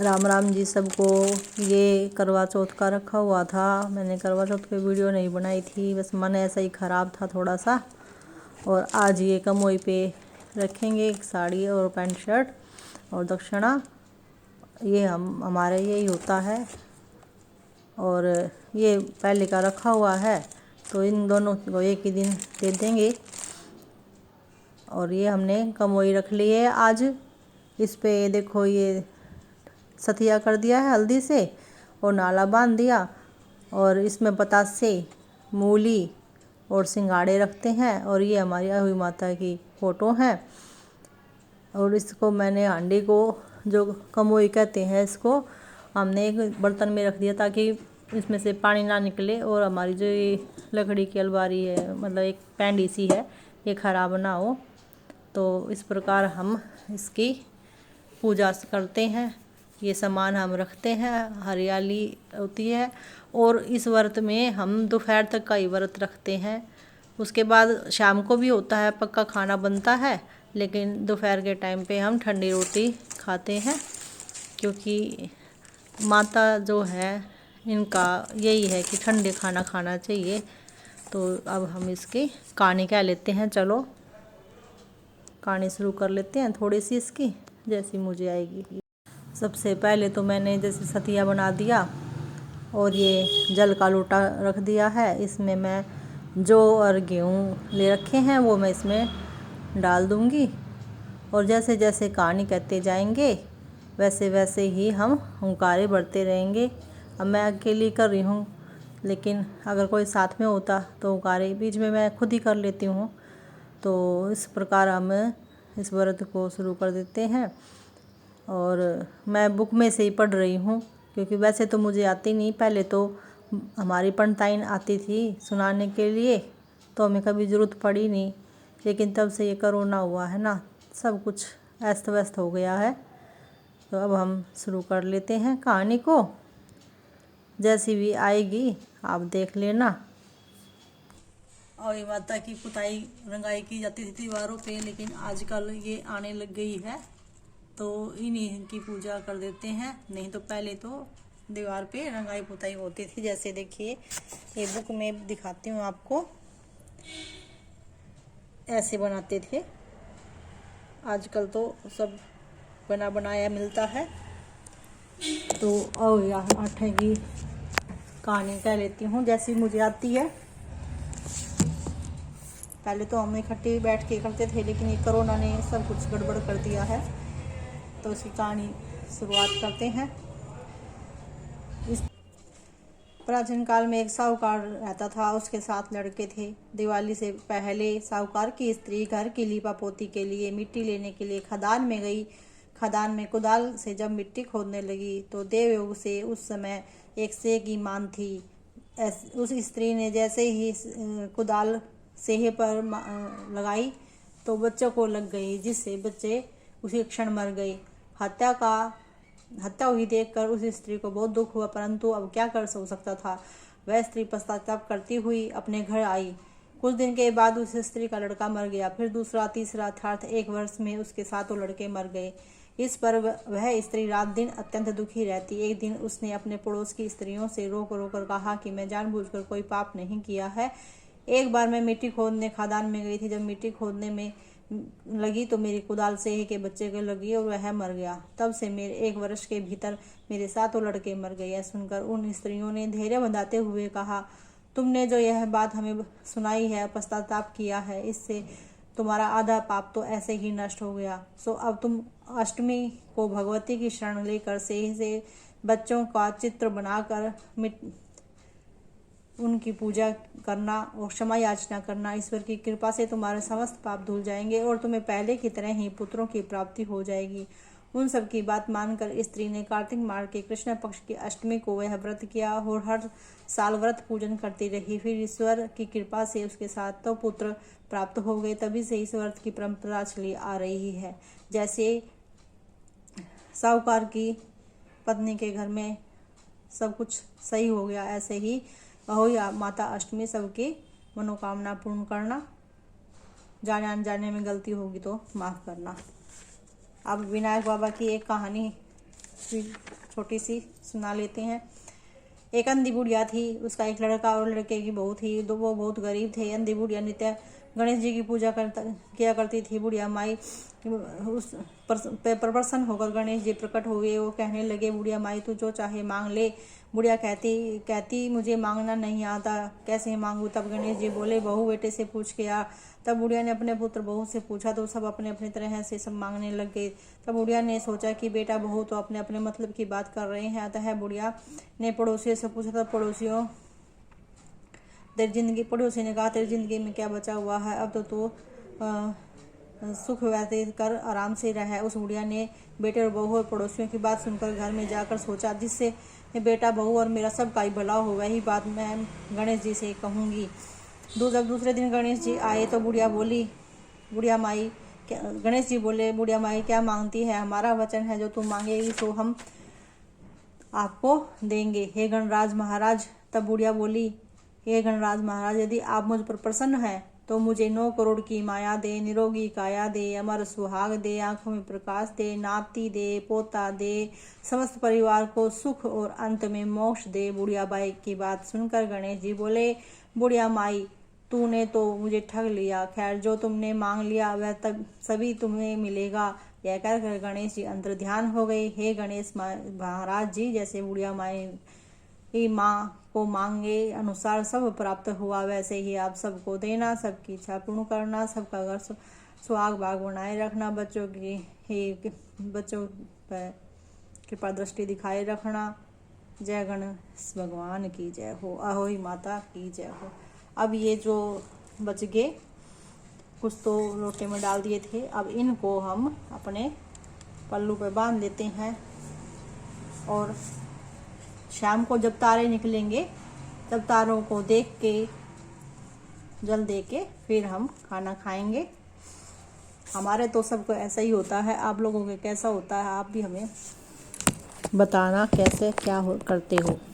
राम राम जी सबको। ये करवा चौथ का रखा हुआ था। मैंने करवा चौथ की वीडियो नहीं बनाई थी, बस मन ऐसा ही ख़राब था थोड़ा सा। और आज ये कमोई पे रखेंगे एक साड़ी और पैंट शर्ट और दक्षिणा। ये हमारे यही होता है। और ये पहले का रखा हुआ है तो इन दोनों को एक ही दिन दे देंगे। और ये हमने कमोई रख ली है आज। इस पे देखो ये सतिया कर दिया है हल्दी से और नाला बांध दिया। और इसमें बतासे, मूली और सिंगाड़े रखते हैं। और ये हमारी अहुई माता की फ़ोटो है। और इसको मैंने हांडी को, जो कमोई कहते हैं इसको, हमने एक बर्तन में रख दिया ताकि इसमें से पानी ना निकले। और हमारी जो ये लकड़ी की अलमारी है, मतलब एक पैंडी सी है, ये ख़राब ना हो। तो इस प्रकार हम इसकी पूजा करते हैं। ये सामान हम रखते हैं, हरियाली होती है। और इस व्रत में हम दोपहर तक का ही व्रत रखते हैं। उसके बाद शाम को भी होता है, पक्का खाना बनता है, लेकिन दोपहर के टाइम पे हम ठंडी रोटी खाते हैं। क्योंकि माता जो है इनका यही है कि ठंडे खाना खाना चाहिए। तो अब हम इसकी कहानी कह लेते हैं। चलो कहानी शुरू कर लेते हैं थोड़ी सी इसकी, जैसी मुझे आएगी। सबसे पहले तो मैंने जैसे सतिया बना दिया और ये जल का लोटा रख दिया है। इसमें मैं जौ और गेहूँ ले रखे हैं वो मैं इसमें डाल दूँगी। और जैसे जैसे कहानी कहते जाएंगे वैसे वैसे ही हम हुंकारे बढ़ते रहेंगे। अब मैं अकेली कर रही हूँ, लेकिन अगर कोई साथ में होता तो हुंकारे बीच में मैं खुद ही कर लेती हूँ। तो इस प्रकार हम इस व्रत को शुरू कर देते हैं। और मैं बुक में से ही पढ़ रही हूँ, क्योंकि वैसे तो मुझे आती नहीं। पहले तो हमारी पंडिताइन आती थी सुनाने के लिए, तो हमें कभी ज़रूरत पड़ी नहीं। लेकिन तब से ये कोरोना हुआ है ना, सब कुछ अस्त व्यस्त हो गया है। तो अब हम शुरू कर लेते हैं कहानी को। जैसी भी आएगी आप देख लेना। और माता की पुताई रंगाई की जाती थी दीवारों पे, लेकिन आजकल ये आने लग गई है तो इन्हीं की पूजा कर देते हैं। नहीं तो पहले तो दीवार पे रंगाई पुताई होती थी। जैसे देखिए ये बुक में दिखाती हूँ आपको, ऐसे बनाते थे। आजकल तो सब बना बनाया मिलता है। तो और आठे की कहानी कह लेती हूँ जैसी मुझे आती है। पहले तो हम इकट्ठे बैठ के करते थे, लेकिन ये कोरोना ने सब कुछ गड़बड़ कर दिया है। तो इसकी कहानी शुरुआत करते हैं। इस प्राचीन काल में एक साहूकार रहता था, उसके 7 लड़के थे। दिवाली से पहले साहूकार की स्त्री घर की लीपापोती के लिए मिट्टी लेने के लिए खदान में गई। खदान में कुदाल से जब मिट्टी खोदने लगी तो देवयोग से उस समय एक सेह की मान थी। उस स्त्री ने जैसे ही कुदाल सेह पर लगाई तो बच्चों को लग गई, जिससे बच्चे उसी क्षण मर गए। हत्या हुई देखकर उस स्त्री को बहुत दुख हुआ, परंतु अब क्या कर सकता था। वह स्त्री पश्चाताप करती हुई अपने घर आई। कुछ दिन के बाद उस स्त्री का लड़का मर गया। फिर दूसरा, तीसरा, अर्थात 1 वर्ष में उसके 7 लड़के मर गए। इस पर वह स्त्री रात दिन अत्यंत दुखी रहती। एक दिन उसने अपने पड़ोस की स्त्रियों से रोक रोक कर कहा कि मैं जानबूझकर कोई पाप नहीं किया है। एक बार मैं मिट्टी खोदने खदान में गई थी। जब मिट्टी खोदने में लगी तो मेरी कुदाल से के बच्चे को लगी और वह मर गया। तब से मेरे 1 वर्ष के भीतर मेरे 7 लड़के मर गए। यह सुनकर उन स्त्रियों ने धैर्य बंधाते हुए कहा, तुमने जो यह बात हमें सुनाई है, पश्चाताप किया है, इससे तुम्हारा आधा पाप तो ऐसे ही नष्ट हो गया। सो अब तुम अष्टमी को भगवती की शरण लेकर से बच्चों का चित्र बनाकर उनकी पूजा करना और क्षमा याचना करना। ईश्वर की कृपा से तुम्हारे समस्त पाप धुल जाएंगे और तुम्हें पहले की तरह ही पुत्रों की प्राप्ति हो जाएगी। उन सब की बात मानकर स्त्री ने कार्तिक माह के कृष्ण पक्ष की अष्टमी को वह व्रत किया और हर साल व्रत पूजन करती रही। फिर ईश्वर की कृपा से उसके 7 पुत्र प्राप्त हो गए। तभी से इस व्रत की परंपरा चली आ रही है। जैसे साहूकार की पत्नी के घर में सब कुछ सही हो गया, ऐसे ही अहोई माता अष्टमी सबकी मनोकामना पूर्ण करना। जाने अनजाने में गलती होगी तो माफ़ करना। अब विनायक बाबा की एक कहानी छोटी सी सुना लेते हैं। एक अंधी बुढ़िया थी, उसका एक लड़का और लड़के की बहू थी। वो बहुत गरीब थे। अंधी बुढ़िया नित्य गणेश जी की पूजा किया करती थी। बुढ़िया माई उस प्रसन्न होकर गणेश जी प्रकट हो गए। वो कहने लगे, बुढ़िया माई तू जो चाहे मांग ले। बुढ़िया कहती मुझे मांगना नहीं आता, कैसे मांगू। तब गणेश जी बोले, बहू बेटे से पूछ के आ। तब बुढ़िया ने अपने पुत्र बहू से पूछा तो सब अपने अपने तरह से सब मांगने लग गए। तब बुढ़िया ने सोचा कि बेटा बहू तो अपने अपने मतलब की बात कर रहे हैं। अतः बुढ़िया ने पड़ोसियों से पूछा। तब पड़ोसी ने कहा, तेरी जिंदगी में क्या बचा हुआ है, अब तो तू सुख व्यतीत कर आराम से रह। उस बुढ़िया ने बेटे और बहू और पड़ोसियों की बात सुनकर घर में जाकर सोचा, जिससे बेटा बहू और मेरा सबका ही भला हो, वही बात मैं गणेश जी से कहूँगी। जब दूसरे दिन गणेश जी आए तो गणेश जी बोले, बुढ़िया माई क्या मांगती है? हमारा वचन है, जो तुम मांगेगी सो हम आपको देंगे, हे गणराज महाराज। तब बुढ़िया बोली, हे गणराज महाराज, यदि आप मुझ पर प्रसन्न हैं तो मुझे 9 करोड़ की माया दे, निरोगी काया दे, अमर सुहाग दे, आंखों में प्रकाश दे, नाती दे, पोता दे, समस्त परिवार को सुख और अंत में मोक्ष दे। बुढ़िया बाई की बात सुनकर गणेश जी बोले, बुढ़िया माई तूने तो मुझे ठग लिया। खैर, जो तुमने मांग लिया वह तब सभी तुम्हें मिलेगा। यह कहकर गणेश जी अंतर ध्यान हो गए। हे गणेश महाराज जी, जैसे बुढ़िया माई माँ को मांगे अनुसार सब प्राप्त हुआ, वैसे ही आप सबको देना, सबकी इच्छा पूर्ण करना, सबका घर सुहाग बाग बनाए रखना, बच्चों पर कृपा दृष्टि दिखाए रखना। जय गणेश भगवान की जय हो, अहोई माता की जय हो। अब ये जो बच गए, कुछ तो लोटे में डाल दिए थे, अब इनको हम अपने पल्लू पे बांध देते हैं और शाम को जब तारे निकलेंगे तब तारों को देख के जल दे के फिर हम खाना खाएंगे। हमारे तो सबको ऐसा ही होता है, आप लोगों के कैसा होता है आप भी हमें बताना कैसे क्या करते हो।